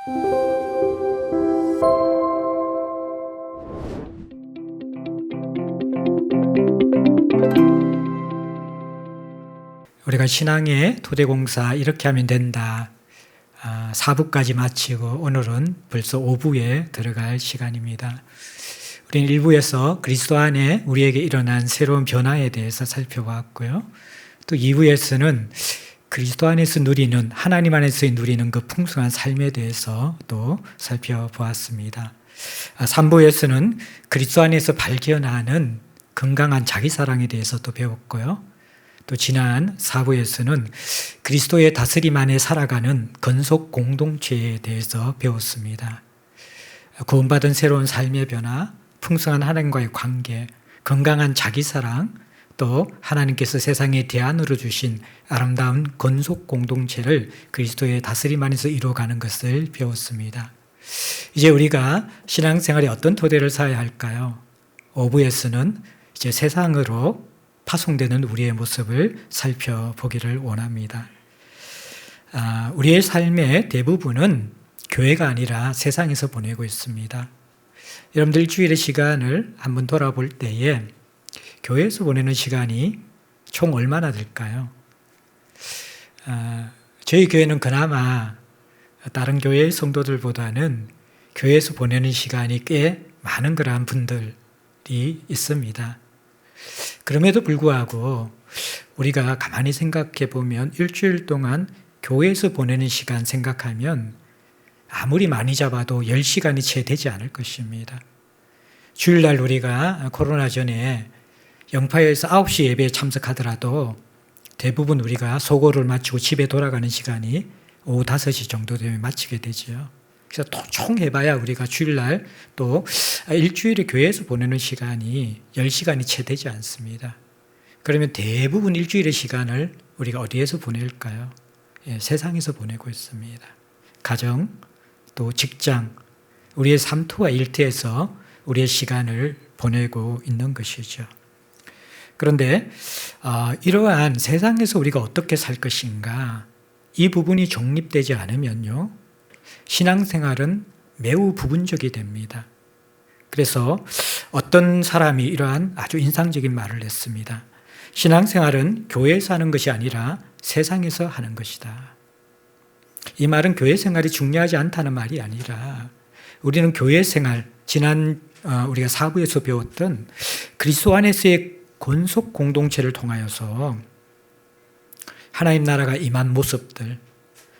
우리가 신앙의 토대공사 이렇게 하면 된다. 4부까지 마치고 오늘은 벌써 5부에 들어갈 시간입니다. 우리는 1부에서 그리스도 안에 우리에게 일어난 새로운 변화에 대해서 살펴보았고요. 또 2부에서는 그리스도 안에서 누리는, 하나님 안에서 누리는 그 풍성한 삶에 대해서 또 살펴보았습니다. 3부에서는 그리스도 안에서 발견하는 건강한 자기사랑에 대해서 또 배웠고요. 또 지난 4부에서는 그리스도의 다스림 안에 살아가는 건속 공동체에 대해서 배웠습니다. 구원받은 새로운 삶의 변화, 풍성한 하나님과의 관계, 건강한 자기사랑, 또 하나님께서 세상에 대안으로 주신 아름다운 건속 공동체를 그리스도의 다스림 안에서 이루어가는 것을 배웠습니다. 이제 우리가 신앙생활에 어떤 토대를 쌓아야 할까요? 5부에서는 이제 세상으로 파송되는 우리의 모습을 살펴보기를 원합니다. 우리의 삶의 대부분은 교회가 아니라 세상에서 보내고 있습니다. 여러분들 일주일의 시간을 한번 돌아볼 때에 교회에서 보내는 시간이 총 얼마나 될까요? 저희 교회는 그나마 다른 교회의 성도들보다는 교회에서 보내는 시간이 꽤 많은 그러한 분들이 있습니다. 그럼에도 불구하고 우리가 가만히 생각해 보면 일주일 동안 교회에서 보내는 시간 생각하면 아무리 많이 잡아도 10시간이 채 되지 않을 것입니다. 주일날 우리가 코로나 전에 영파에서 9시 예배에 참석하더라도 대부분 우리가 소고를 마치고 집에 돌아가는 시간이 오후 5시 정도 되면 마치게 되죠. 그래서 또 총 해봐야 우리가 주일날 또 일주일에 교회에서 보내는 시간이 10시간이 채 되지 않습니다. 그러면 대부분 일주일의 시간을 우리가 어디에서 보낼까요? 세상에서 보내고 있습니다. 가정, 또 직장, 우리의 삼투와 일터에서 우리의 시간을 보내고 있는 것이죠. 그런데 이러한 세상에서 우리가 어떻게 살 것인가, 이 부분이 정립되지 않으면요, 신앙생활은 매우 부분적이 됩니다. 그래서 어떤 사람이 이러한 아주 인상적인 말을 했습니다. 신앙생활은 교회에서 하는 것이 아니라 세상에서 하는 것이다. 이 말은 교회 생활이 중요하지 않다는 말이 아니라 우리는 교회 생활, 지난 우리가 4부에서 배웠던 그리스도 안에서의 건속 공동체를 통하여서 하나님 나라가 임한 모습들,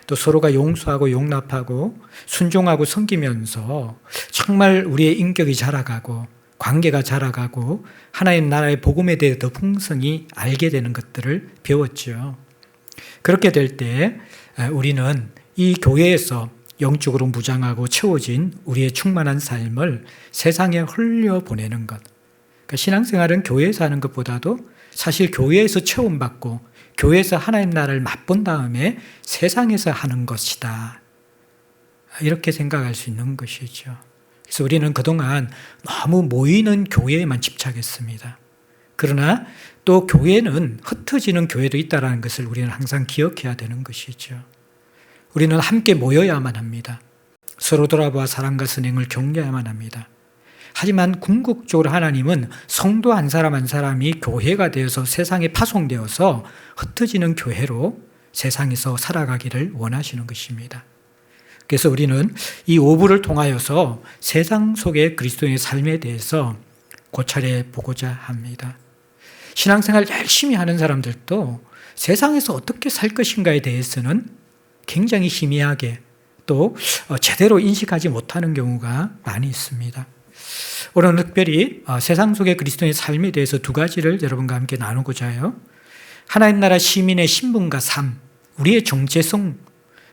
또 서로가 용서하고 용납하고 순종하고 섬기면서 정말 우리의 인격이 자라가고 관계가 자라가고 하나님 나라의 복음에 대해 더 풍성히 알게 되는 것들을 배웠죠. 그렇게 될 때 우리는 이 교회에서 영적으로 무장하고 채워진 우리의 충만한 삶을 세상에 흘려보내는 것. 그러니까 신앙생활은 교회에서 하는 것보다도 사실 교회에서 체험받고 교회에서 하나님 나라를 맛본 다음에 세상에서 하는 것이다. 이렇게 생각할 수 있는 것이죠. 그래서 우리는 그동안 너무 모이는 교회에만 집착했습니다. 그러나 또 교회는 흩어지는 교회도 있다는 것을 우리는 항상 기억해야 되는 것이죠. 우리는 함께 모여야만 합니다. 서로 돌아보아 사랑과 선행을 격려해야만 합니다. 하지만 궁극적으로 하나님은 성도 한 사람 한 사람이 교회가 되어서 세상에 파송되어서 흩어지는 교회로 세상에서 살아가기를 원하시는 것입니다. 그래서 우리는 이 5부를 통하여서 세상 속의 그리스도인의 삶에 대해서 고찰해 보고자 합니다. 신앙생활 열심히 하는 사람들도 세상에서 어떻게 살 것인가에 대해서는 굉장히 희미하게 또 제대로 인식하지 못하는 경우가 많이 있습니다. 오늘은 특별히 세상 속의 그리스도인의 삶에 대해서 2가지를 여러분과 함께 나누고자 해요. 하나님 나라 시민의 신분과 삶, 우리의 정체성,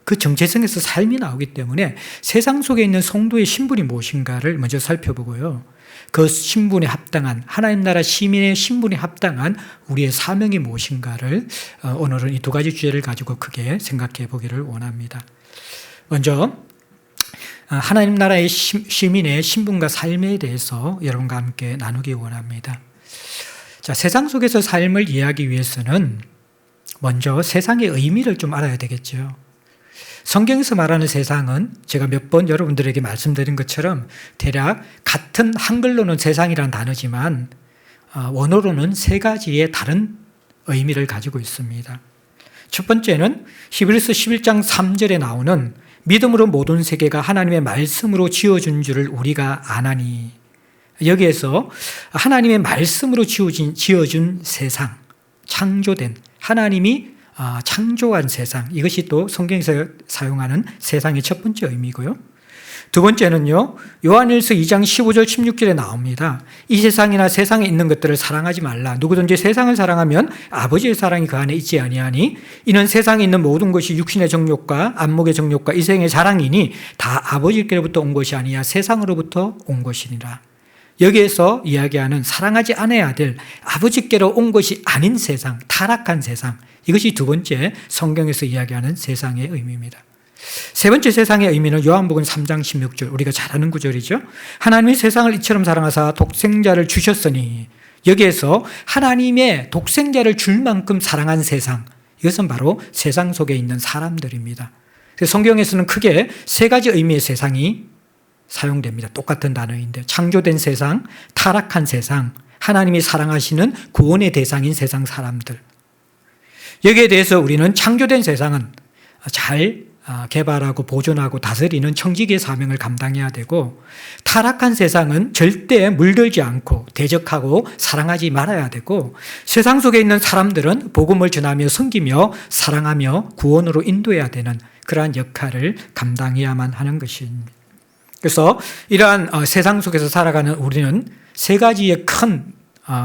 그 정체성에서 삶이 나오기 때문에 세상 속에 있는 성도의 신분이 무엇인가를 먼저 살펴보고요. 그 신분에 합당한, 하나님 나라 시민의 신분에 합당한 우리의 사명이 무엇인가를 오늘은 이 2가지 주제를 가지고 크게 생각해 보기를 원합니다. 먼저 하나님 나라의 시민의 신분과 삶에 대해서 여러분과 함께 나누기 원합니다. 자, 세상 속에서 삶을 이해하기 위해서는 먼저 세상의 의미를 좀 알아야 되겠죠. 성경에서 말하는 세상은 제가 몇 번 여러분들에게 말씀드린 것처럼 대략 같은 한글로는 세상이라는 단어지만 원어로는 세 가지의 다른 의미를 가지고 있습니다. 첫 번째는 히브리서 11장 3절에 나오는 믿음으로 모든 세계가 하나님의 말씀으로 지어준 줄을 우리가 아나니, 여기에서 하나님의 말씀으로 지어준 세상, 창조된, 하나님이 창조한 세상, 이것이 또 성경에서 사용하는 세상의 첫 번째 의미고요. 두 번째는요, 요한일서 2장 15절 16절에 나옵니다. 이 세상이나 세상에 있는 것들을 사랑하지 말라. 누구든지 세상을 사랑하면 아버지의 사랑이 그 안에 있지 아니하니 이는 세상에 있는 모든 것이 육신의 정욕과 안목의 정욕과 이생의 자랑이니 다 아버지께로부터 온 것이 아니야 세상으로부터 온 것이니라. 여기에서 이야기하는 사랑하지 않아야 될 아버지께로 온 것이 아닌 세상, 타락한 세상, 이것이 두 번째 성경에서 이야기하는 세상의 의미입니다. 세 번째 세상의 의미는 요한복음 3장 16절, 우리가 잘 아는 구절이죠. 하나님이 세상을 이처럼 사랑하사 독생자를 주셨으니, 여기에서 하나님의 독생자를 줄 만큼 사랑한 세상, 이것은 바로 세상 속에 있는 사람들입니다. 그래서 성경에서는 크게 세 가지 의미의 세상이 사용됩니다. 똑같은 단어인데, 창조된 세상, 타락한 세상, 하나님이 사랑하시는 구원의 대상인 세상 사람들. 여기에 대해서 우리는 창조된 세상은 잘 개발하고 보존하고 다스리는 청지기의 사명을 감당해야 되고, 타락한 세상은 절대 물들지 않고 대적하고 사랑하지 말아야 되고, 세상 속에 있는 사람들은 복음을 전하며 섬기며 사랑하며 구원으로 인도해야 되는 그러한 역할을 감당해야만 하는 것입니다. 그래서 이러한 세상 속에서 살아가는 우리는 세 가지의 큰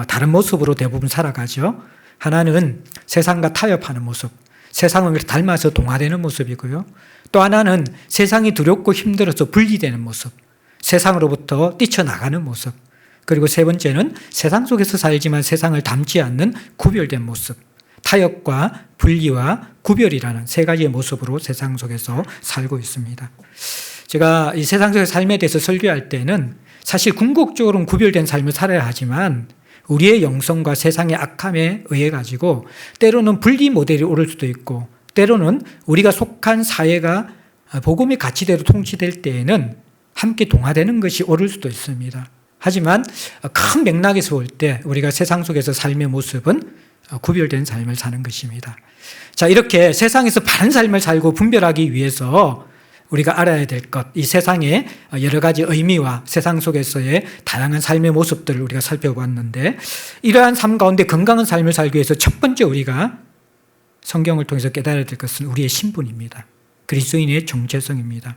다른 모습으로 대부분 살아가죠. 하나는 세상과 타협하는 모습, 세상을 닮아서 동화되는 모습이고요. 또 하나는 세상이 두렵고 힘들어서 분리되는 모습, 세상으로부터 뛰쳐나가는 모습. 그리고 세 번째는 세상 속에서 살지만 세상을 닮지 않는 구별된 모습, 타협과 분리와 구별이라는 세 가지의 모습으로 세상 속에서 살고 있습니다. 제가 이 세상 속의 삶에 대해서 설교할 때는 사실 궁극적으로는 구별된 삶을 살아야 하지만 우리의 영성과 세상의 악함에 의해 가지고 때로는 분리 모델이 오를 수도 있고, 때로는 우리가 속한 사회가 복음의 가치대로 통치될 때에는 함께 동화되는 것이 오를 수도 있습니다. 하지만 큰 맥락에서 볼 때 우리가 세상 속에서 삶의 모습은 구별된 삶을 사는 것입니다. 자, 이렇게 세상에서 바른 삶을 살고 분별하기 위해서 우리가 알아야 될 것, 이 세상의 여러 가지 의미와 세상 속에서의 다양한 삶의 모습들을 우리가 살펴봤는데, 이러한 삶 가운데 건강한 삶을 살기 위해서 첫 번째 우리가 성경을 통해서 깨달아야 될 것은 우리의 신분입니다. 그리스도인의 정체성입니다.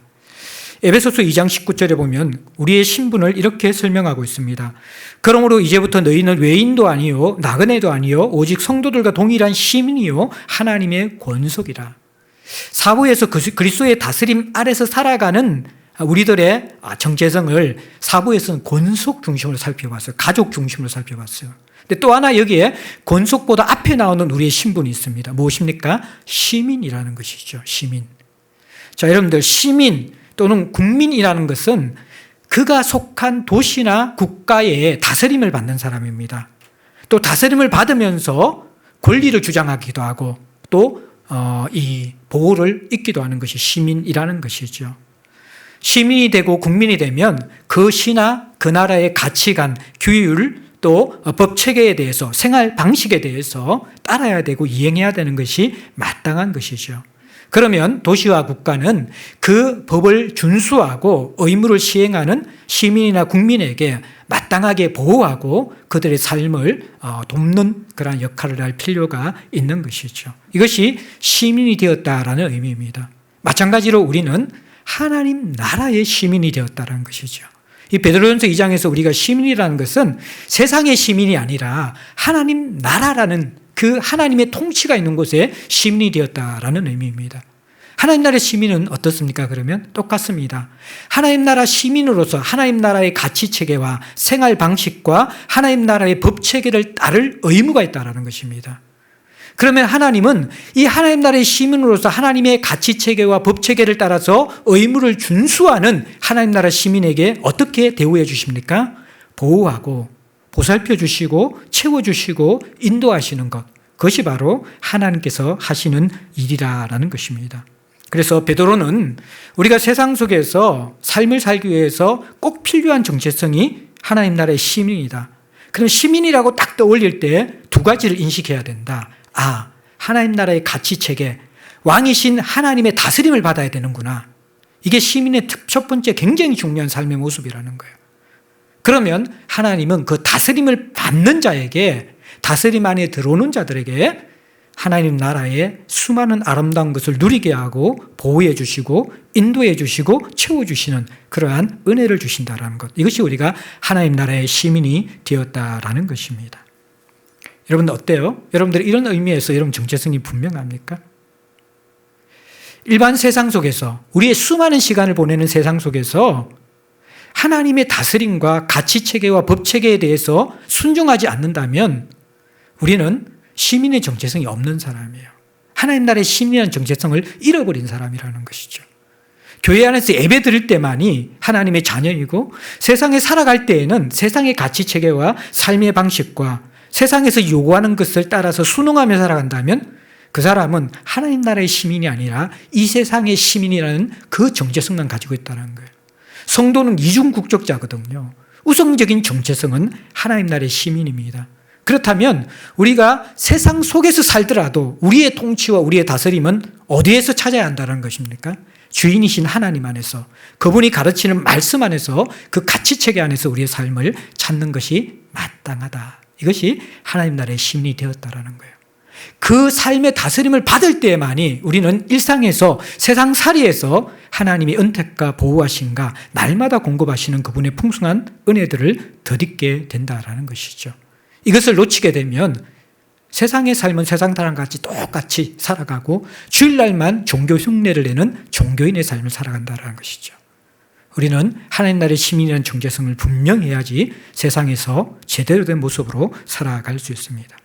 에베소서 2장 19절에 보면 우리의 신분을 이렇게 설명하고 있습니다. 그러므로 이제부터 너희는 외인도 아니요 나그네도 아니요 오직 성도들과 동일한 시민이요 하나님의 권속이라. 사부에서 그리스도의 다스림 아래서 살아가는 우리들의 정체성을 사부에서는 권속 중심으로 살펴봤어요. 가족 중심으로 살펴봤어요. 근데 또 하나 여기에 권속보다 앞에 나오는 우리의 신분이 있습니다. 무엇입니까? 시민이라는 것이죠. 시민. 자, 여러분들, 시민 또는 국민이라는 것은 그가 속한 도시나 국가의 다스림을 받는 사람입니다. 또 다스림을 받으면서 권리를 주장하기도 하고 또 이 보호를 잊기도 하는 것이 시민이라는 것이죠. 시민이 되고 국민이 되면 그 시나 그 나라의 가치관, 규율, 또 법체계에 대해서, 생활 방식에 대해서 따라야 되고 이행해야 되는 것이 마땅한 것이죠. 그러면 도시와 국가는 그 법을 준수하고 의무를 시행하는 시민이나 국민에게 마땅하게 보호하고 그들의 삶을 돕는 그런 역할을 할 필요가 있는 것이죠. 이것이 시민이 되었다라는 의미입니다. 마찬가지로 우리는 하나님 나라의 시민이 되었다는 것이죠. 이 베드로전서 2장에서 우리가 시민이라는 것은 세상의 시민이 아니라 하나님 나라라는 그 하나님의 통치가 있는 곳에 시민이 되었다라는 의미입니다. 하나님 나라의 시민은 어떻습니까? 그러면 똑같습니다. 하나님 나라 시민으로서 하나님 나라의 가치체계와 생활 방식과 하나님 나라의 법체계를 따를 의무가 있다는 것입니다. 그러면 하나님은 이 하나님 나라의 시민으로서 하나님의 가치체계와 법체계를 따라서 의무를 준수하는 하나님 나라 시민에게 어떻게 대우해 주십니까? 보호하고 보살펴 주시고 채워주시고 인도하시는 것, 그것이 바로 하나님께서 하시는 일이라는 것입니다. 그래서 베드로는 우리가 세상 속에서 삶을 살기 위해서 꼭 필요한 정체성이 하나님 나라의 시민이다. 그럼 시민이라고 딱 떠올릴 때 두 가지를 인식해야 된다. 아, 하나님 나라의 가치체계, 왕이신 하나님의 다스림을 받아야 되는구나. 이게 시민의 첫 번째 굉장히 중요한 삶의 모습이라는 거예요. 그러면 하나님은 그 다스림을 받는 자에게, 다스림 안에 들어오는 자들에게 하나님 나라의 수많은 아름다운 것을 누리게 하고 보호해 주시고 인도해 주시고 채워주시는 그러한 은혜를 주신다는 것. 이것이 우리가 하나님 나라의 시민이 되었다라는 것입니다. 여러분 어때요? 여러분들 이런 의미에서 여러분 정체성이 분명합니까? 일반 세상 속에서, 우리의 수많은 시간을 보내는 세상 속에서 하나님의 다스림과 가치체계와 법체계에 대해서 순종하지 않는다면 우리는 시민의 정체성이 없는 사람이에요. 하나님 나라의 시민이라는 정체성을 잃어버린 사람이라는 것이죠. 교회 안에서 예배 드릴 때만이 하나님의 자녀이고 세상에 살아갈 때에는 세상의 가치체계와 삶의 방식과 세상에서 요구하는 것을 따라서 순응하며 살아간다면 그 사람은 하나님 나라의 시민이 아니라 이 세상의 시민이라는 그 정체성만 가지고 있다는 거예요. 성도는 이중국적자거든요. 우선적인 정체성은 하나님 나라의 시민입니다. 그렇다면 우리가 세상 속에서 살더라도 우리의 통치와 우리의 다스림은 어디에서 찾아야 한다는 것입니까? 주인이신 하나님 안에서, 그분이 가르치는 말씀 안에서, 그 가치체계 안에서 우리의 삶을 찾는 것이 마땅하다. 이것이 하나님 나라의 시민이 되었다라는 거예요. 그 삶의 다스림을 받을 때만이 우리는 일상에서, 세상살이에서 하나님의 은택과 보호하심과 날마다 공급하시는 그분의 풍성한 은혜들을 덧입게 된다라는 것이죠. 이것을 놓치게 되면 세상의 삶은 세상 사람같이 똑같이 살아가고 주일날만 종교 흉내를 내는 종교인의 삶을 살아간다는 것이죠. 우리는 하나님 나라의 시민이라는 정체성을 분명히 해야지 세상에서 제대로 된 모습으로 살아갈 수 있습니다.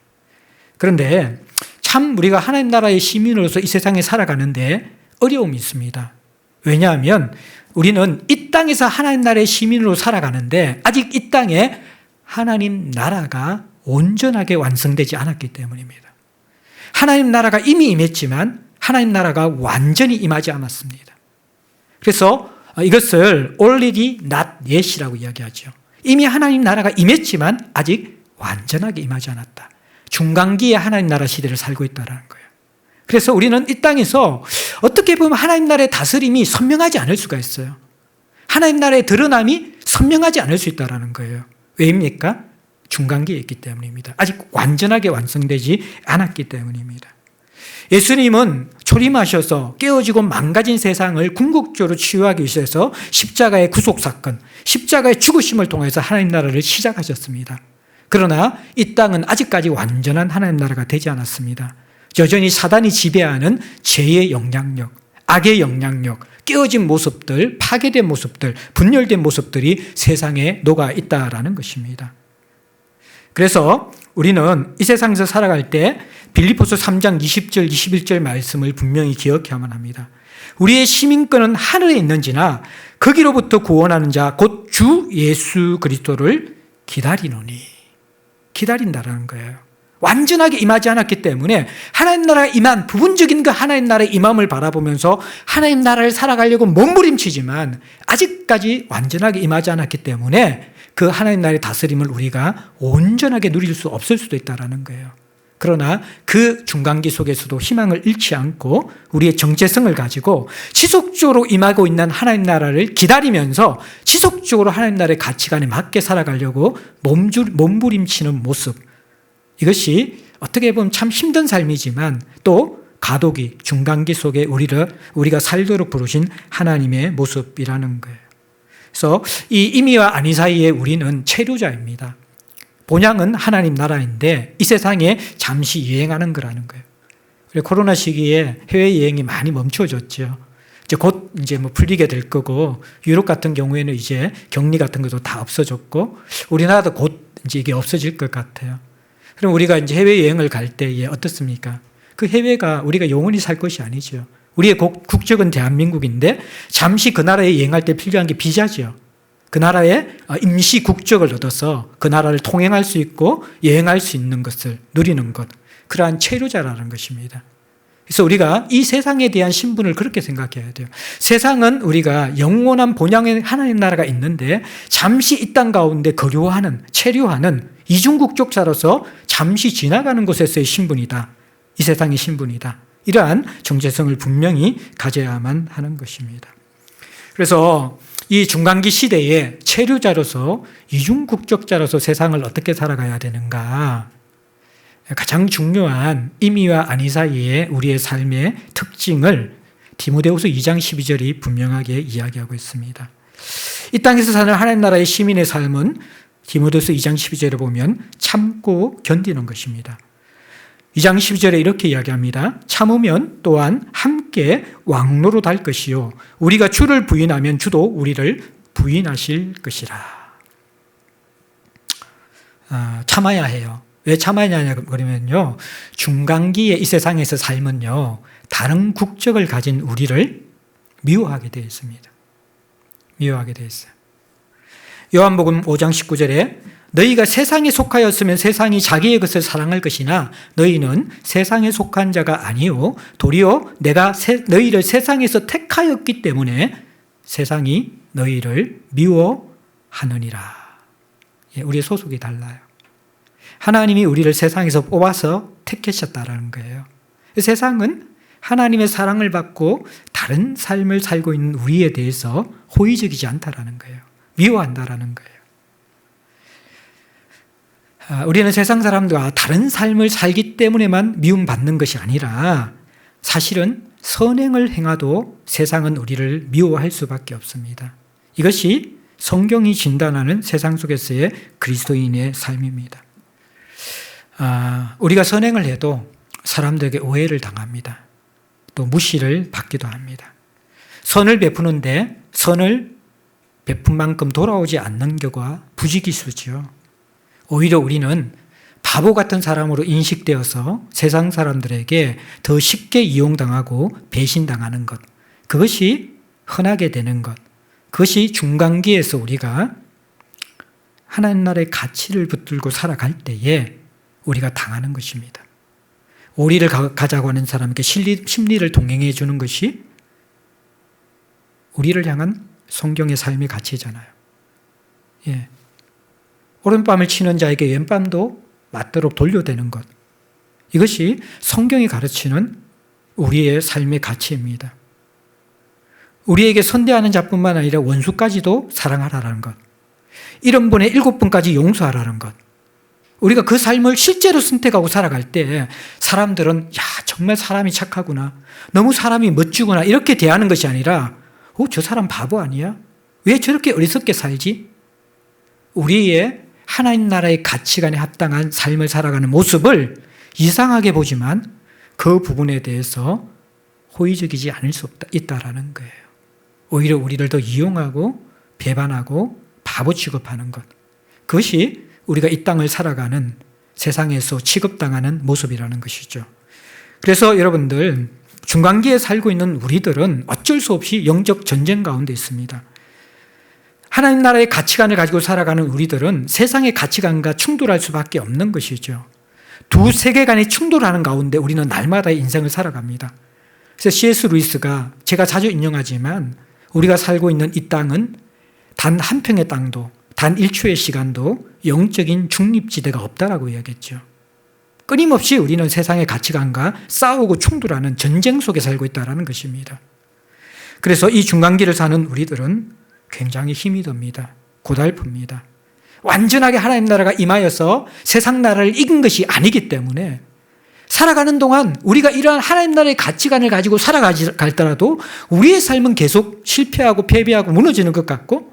그런데 참 우리가 하나님 나라의 시민으로서 이 세상에 살아가는데 어려움이 있습니다. 왜냐하면 우리는 이 땅에서 하나님 나라의 시민으로 살아가는데 아직 이 땅에 하나님 나라가 온전하게 완성되지 않았기 때문입니다. 하나님 나라가 이미 임했지만 하나님 나라가 완전히 임하지 않았습니다. 그래서 이것을 already not yet이라고 이야기하죠. 이미 하나님 나라가 임했지만 아직 완전하게 임하지 않았다. 중간기의 하나님 나라 시대를 살고 있다는 거예요. 그래서 우리는 이 땅에서 어떻게 보면 하나님 나라의 다스림이 선명하지 않을 수가 있어요. 하나님 나라의 드러남이 선명하지 않을 수 있다는 거예요. 왜입니까? 중간기에 있기 때문입니다. 아직 완전하게 완성되지 않았기 때문입니다. 예수님은 초림하셔서 깨어지고 망가진 세상을 궁극적으로 치유하기 위해서 십자가의 구속사건, 십자가의 죽으심을 통해서 하나님 나라를 시작하셨습니다. 그러나 이 땅은 아직까지 완전한 하나님 나라가 되지 않았습니다. 여전히 사단이 지배하는 죄의 영향력, 악의 영향력, 깨어진 모습들, 파괴된 모습들, 분열된 모습들이 세상에 녹아 있다라는 것입니다. 그래서 우리는 이 세상에서 살아갈 때 빌립보서 3장 20절, 21절 말씀을 분명히 기억해야만 합니다. 우리의 시민권은 하늘에 있는지나 거기로부터 구원하는 자 곧 주 예수 그리스도를 기다리노니. 기다린다라는 거예요. 완전하게 임하지 않았기 때문에 하나님 나라에 임한 부분적인 그 하나님 나라의 임함을 바라보면서 하나님 나라를 살아가려고 몸부림치지만 아직까지 완전하게 임하지 않았기 때문에 그 하나님 나라의 다스림을 우리가 온전하게 누릴 수 없을 수도 있다는 거예요. 그러나 그 중간기 속에서도 희망을 잃지 않고 우리의 정체성을 가지고 지속적으로 임하고 있는 하나님 나라를 기다리면서 지속적으로 하나님 나라의 가치관에 맞게 살아가려고 몸부림치는 모습, 이것이 어떻게 보면 참 힘든 삶이지만 또 가독이 중간기 속에 우리가 살도록 부르신 하나님의 모습이라는 거예요. 그래서 이 임의와 아니 사이에 우리는 체류자입니다. 본향은 하나님 나라인데 이 세상에 잠시 유행하는 거라는 거예요. 코로나 시기에 해외여행이 많이 멈춰졌죠. 이제 곧 풀리게 될 거고, 유럽 같은 경우에는 이제 격리 같은 것도 다 없어졌고, 우리나라도 곧 이제 이게 없어질 것 같아요. 그럼 우리가 이제 해외여행을 갈 때에 어떻습니까? 그 해외가 우리가 영원히 살 것이 아니죠. 우리의 국적은 대한민국인데 잠시 그 나라에 여행할 때 필요한 게 비자죠. 그 나라의 임시 국적을 얻어서 그 나라를 통행할 수 있고 여행할 수 있는 것을 누리는 것, 그러한 체류자라는 것입니다. 그래서 우리가 이 세상에 대한 신분을 그렇게 생각해야 돼요. 세상은 우리가 영원한 본향의 하나님 나라가 있는데 잠시 이 땅 가운데 거류하는, 체류하는 이중국적자로서 잠시 지나가는 곳에서의 신분이다. 이 세상의 신분이다. 이러한 정체성을 분명히 가져야만 하는 것입니다. 그래서 이 중간기 시대에 체류자로서 이중국적자로서 세상을 어떻게 살아가야 되는가? 가장 중요한 임의와 아니 사이에 우리의 삶의 특징을 디모데후서 2장 12절이 분명하게 이야기하고 있습니다. 이 땅에서 사는 하나님 나라의 시민의 삶은 디모데후서 2장 12절에 보면 참고 견디는 것입니다. 2장 12절에 이렇게 이야기합니다. 참으면 또한 함께 왕노로 달 것이요 우리가 주를 부인하면 주도 우리를 부인하실 것이라. 참아야 해요. 왜 참아야 그러면요, 중간기의 이 세상에서 삶은요 다른 국적을 가진 우리를 미워하게 되어 있습니다. 미워하게 되어 있어요. 요한복음 5장 19절에 너희가 세상에 속하였으면 세상이 자기의 것을 사랑할 것이나 너희는 세상에 속한 자가 아니요 도리어 내가 너희를 세상에서 택하였기 때문에 세상이 너희를 미워하느니라. 우리의 소속이 달라요. 하나님이 우리를 세상에서 뽑아서 택하셨다라는 거예요. 세상은 하나님의 사랑을 받고 다른 삶을 살고 있는 우리에 대해서 호의적이지 않다라는 거예요. 미워한다라는 거예요. 우리는 세상 사람들과 다른 삶을 살기 때문에만 미움받는 것이 아니라 사실은 선행을 행하도 세상은 우리를 미워할 수밖에 없습니다. 이것이 성경이 진단하는 세상 속에서의 그리스도인의 삶입니다. 우리가 선행을 해도 사람들에게 오해를 당합니다. 또 무시를 받기도 합니다. 선을 베푸는데 선을 베푼 만큼 돌아오지 않는 경우가 부지기수죠. 오히려 우리는 바보 같은 사람으로 인식되어서 세상 사람들에게 더 쉽게 이용당하고 배신당하는 것, 그것이 흔하게 되는 것, 그것이 중간기에서 우리가 하나님 나라의 가치를 붙들고 살아갈 때에 우리가 당하는 것입니다. 오리를 가자고 하는 사람에게 심리를 동행해 주는 것이 우리를 향한 성경의 삶의 가치잖아요. 예. 오른밤을 치는 자에게 왼밤도 맞도록 돌려대는 것. 이것이 성경이 가르치는 우리의 삶의 가치입니다. 우리에게 선대하는 자뿐만 아니라 원수까지도 사랑하라는 것. 70분의 7분까지 용서하라는 것. 우리가 그 삶을 실제로 선택하고 살아갈 때 사람들은 야, 정말 사람이 착하구나. 너무 사람이 멋지구나. 이렇게 대하는 것이 아니라 저 사람 바보 아니야? 왜 저렇게 어리석게 살지? 우리의 하나님 나라의 가치관에 합당한 삶을 살아가는 모습을 이상하게 보지만 그 부분에 대해서 호의적이지 않을 수 있다라는 거예요. 오히려 우리를 더 이용하고 배반하고 바보 취급하는 것. 그것이 우리가 이 땅을 살아가는 세상에서 취급당하는 모습이라는 것이죠. 그래서 여러분들 중간기에 살고 있는 우리들은 어쩔 수 없이 영적 전쟁 가운데 있습니다. 하나님 나라의 가치관을 가지고 살아가는 우리들은 세상의 가치관과 충돌할 수밖에 없는 것이죠. 두 세계관이 충돌하는 가운데 우리는 날마다의 인생을 살아갑니다. 그래서 C.S. 루이스가 제가 자주 인용하지만 우리가 살고 있는 이 땅은 단 한 평의 땅도 단 1초의 시간도 영적인 중립지대가 없다라고 이야기했죠. 끊임없이 우리는 세상의 가치관과 싸우고 충돌하는 전쟁 속에 살고 있다는 것입니다. 그래서 이 중간기를 사는 우리들은 굉장히 힘이 듭니다. 고달픕니다. 완전하게 하나님 나라가 임하여서 세상 나라를 이긴 것이 아니기 때문에 살아가는 동안 우리가 이러한 하나님 나라의 가치관을 가지고 살아가더라도 우리의 삶은 계속 실패하고 패배하고 무너지는 것 같고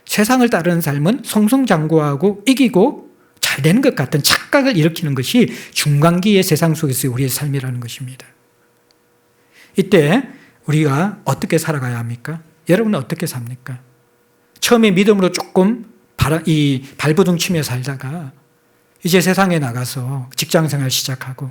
세상을 따르는 삶은 성성장구하고 이기고 잘 되는 것 같은 착각을 일으키는 것이 중간기의 세상 속에서의 우리의 삶이라는 것입니다. 이때 우리가 어떻게 살아가야 합니까? 여러분은 어떻게 삽니까? 처음에 믿음으로 조금 발버둥 치며 살다가 이제 세상에 나가서 직장생활 시작하고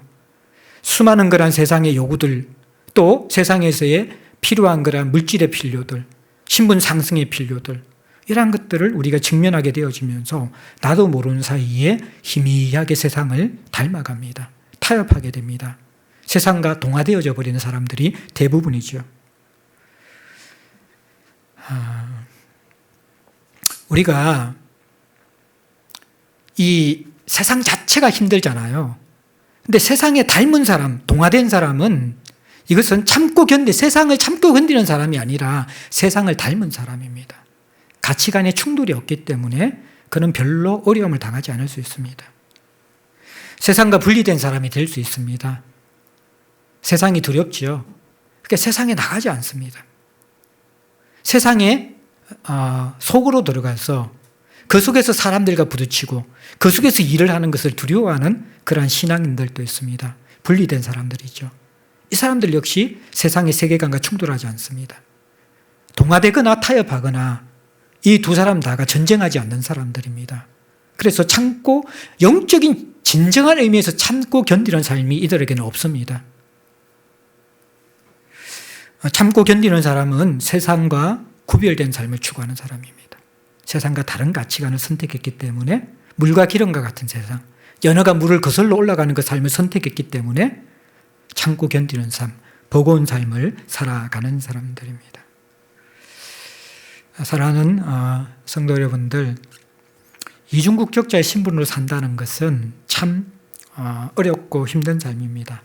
수많은 그런 세상의 요구들 또 세상에서의 필요한 그런 물질의 필요들 신분 상승의 필요들 이러한 것들을 우리가 직면하게 되어지면서 나도 모르는 사이에 희미하게 세상을 닮아갑니다. 타협하게 됩니다. 세상과 동화되어져 버리는 사람들이 대부분이죠. 우리가 이 세상 자체가 힘들잖아요. 근데 세상에 닮은 사람, 동화된 사람은 이것은 세상을 참고 견디는 사람이 아니라 세상을 닮은 사람입니다. 가치관의 충돌이 없기 때문에 그는 별로 어려움을 당하지 않을 수 있습니다. 세상과 분리된 사람이 될 수 있습니다. 세상이 두렵지요. 그러니까 세상에 나가지 않습니다. 세상에 속으로 들어가서 그 속에서 사람들과 부딪히고 그 속에서 일을 하는 것을 두려워하는 그러한 신앙인들도 있습니다. 분리된 사람들이죠. 이 사람들 역시 세상의 세계관과 충돌하지 않습니다. 동화되거나 타협하거나 이 두 사람 다가 전쟁하지 않는 사람들입니다. 그래서 참고 영적인 진정한 의미에서 참고 견디는 삶이 이들에게는 없습니다. 참고 견디는 사람은 세상과 구별된 삶을 추구하는 사람입니다. 세상과 다른 가치관을 선택했기 때문에 물과 기름과 같은 세상, 연어가 물을 거슬러 올라가는 그 삶을 선택했기 때문에 참고 견디는 삶, 버거운 삶을 살아가는 사람들입니다. 사랑하는 성도 여러분들, 이중국적자의 신분으로 산다는 것은 참 어렵고 힘든 삶입니다.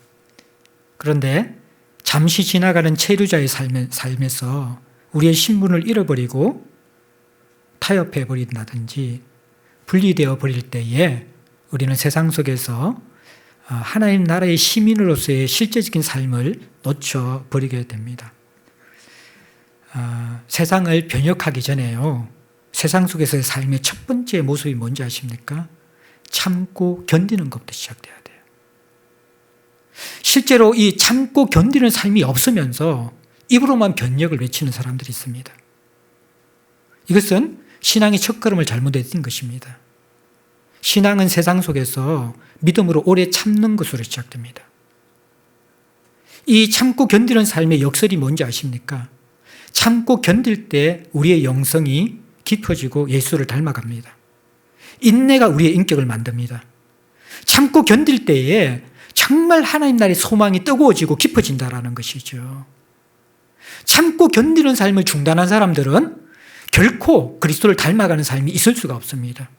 그런데 잠시 지나가는 체류자의 삶에서 우리의 신분을 잃어버리고 타협해 버린다든지 분리되어 버릴 때에 우리는 세상 속에서 하나님 나라의 시민으로서의 실제적인 삶을 놓쳐버리게 됩니다. 세상을 변혁하기 전에요, 세상 속에서의 삶의 첫 번째 모습이 뭔지 아십니까? 참고 견디는 것부터 시작돼야 돼요. 실제로 이 참고 견디는 삶이 없으면서 입으로만 변혁을 외치는 사람들이 있습니다. 이것은 신앙의 첫걸음을 잘못했던 것입니다. 신앙은 세상 속에서 믿음으로 오래 참는 것으로 시작됩니다. 이 참고 견디는 삶의 역설이 뭔지 아십니까? 참고 견딜 때 우리의 영성이 깊어지고 예수를 닮아갑니다. 인내가 우리의 인격을 만듭니다. 참고 견딜 때에 정말 하나님 나라의 소망이 뜨거워지고 깊어진다는 것이죠. 참고 견디는 삶을 중단한 사람들은 결코 그리스도를 닮아가는 삶이 있을 수가 없습니다.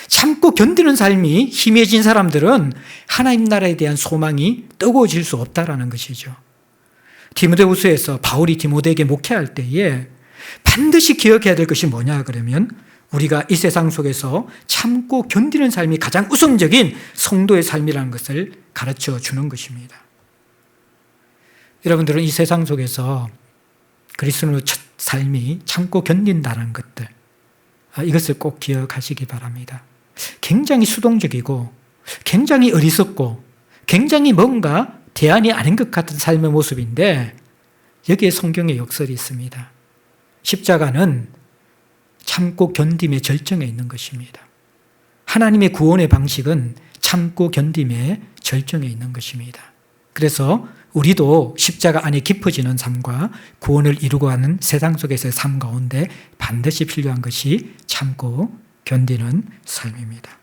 참고 견디는 삶이 희미해진 사람들은 하나님 나라에 대한 소망이 뜨거워질 수 없다는 것이죠. 디모데후서에서 바울이 디모데에게 목회할 때에 반드시 기억해야 될 것이 뭐냐 그러면 우리가 이 세상 속에서 참고 견디는 삶이 가장 우선적인 성도의 삶이라는 것을 가르쳐 주는 것입니다. 여러분들은 이 세상 속에서 그리스도의 첫 삶이 참고 견딘다는 것들, 이것을 꼭 기억하시기 바랍니다. 굉장히 수동적이고 굉장히 어리석고 굉장히 뭔가 대안이 아닌 것 같은 삶의 모습인데 여기에 성경의 역설이 있습니다. 십자가는 참고 견딤의 절정에 있는 것입니다. 하나님의 구원의 방식은 참고 견딤의 절정에 있는 것입니다. 그래서 우리도 십자가 안에 깊어지는 삶과 구원을 이루고 하는 세상 속에서의 삶 가운데 반드시 필요한 것이 참고 견디는 삶입니다.